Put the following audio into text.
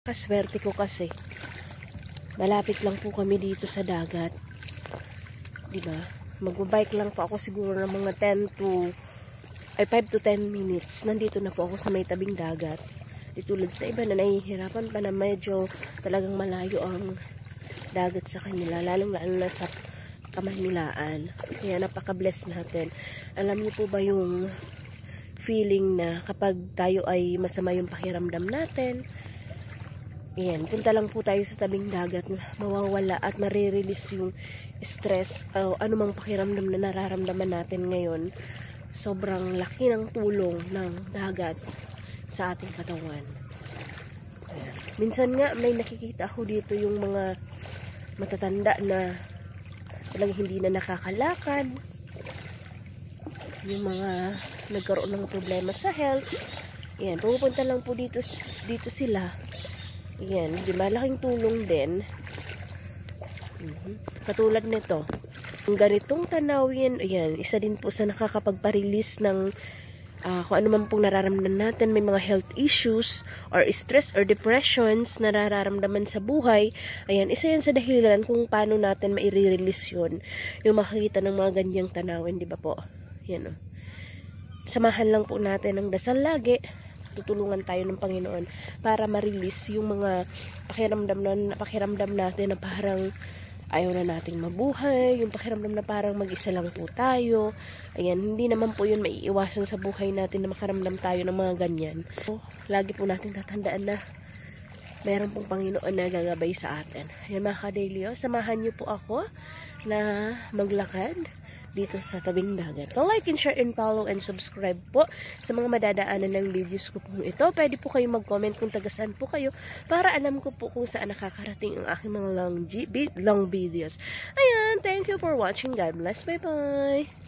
Kaswerte ko kasi malapit lang po kami dito sa dagat. Diba? Magbabike lang po ako siguro ng mga 5 to 10 minutes. Nandito na po ako sa may tabing dagat. Di tulad sa iba na nahihirapan pa na medyo talagang malayo ang dagat sa kanila. Lalo na sa Kamanilaan. Kaya napaka-bless natin. Alam niyo po ba yung feeling na kapag tayo ay masama yung pakiramdam natin, yan, punta lang po tayo sa tabing dagat, mawawala at marirelease yung stress o anumang pakiramdam na nararamdaman natin ngayon. Sobrang laki ng tulong ng dagat sa ating katawan. Ayan. Minsan nga may nakikita ako dito yung mga matatanda na talagang hindi na nakakalakad, yung mga nagkaroon ng problema sa health. Yan, pupunta lang po dito sila. Yan, di malaking tulong din. Katulad nito, ang ganitong tanawin, ayan, isa din po sa nakakapagpa-release ng kung ano man pong nararamdaman natin, may mga health issues or stress or depressions na nararamdaman sa buhay. Ayan, isa yan sa dahilan kung paano natin maire-release yun. Yung makikita ng mga ganyang tanawin, di ba po? Yan o. Samahan lang po natin ng dasal lagi. Tutulungan tayo ng Panginoon para ma-release yung mga pakiramdam natin na parang ayaw na nating mabuhay, yung pakiramdam na parang mag-isa lang po tayo. Ayan, hindi naman po yun maiiwasan sa buhay natin na makaramdam tayo ng mga ganyan. So, lagi po natin tatandaan na meron pong Panginoon na gagabay sa atin. Ayan mga ka-daily, samahan niyo po ako na maglakad dito sa tabing dagat. Like and share and follow and subscribe po sa mga madadaanan ng videos ko po ito. Pwede po kayo mag-comment kung taga-saan po kayo para alam ko po kung saan nakakarating ang aking mga long videos. Ayan, thank you for watching. God bless. Bye-bye!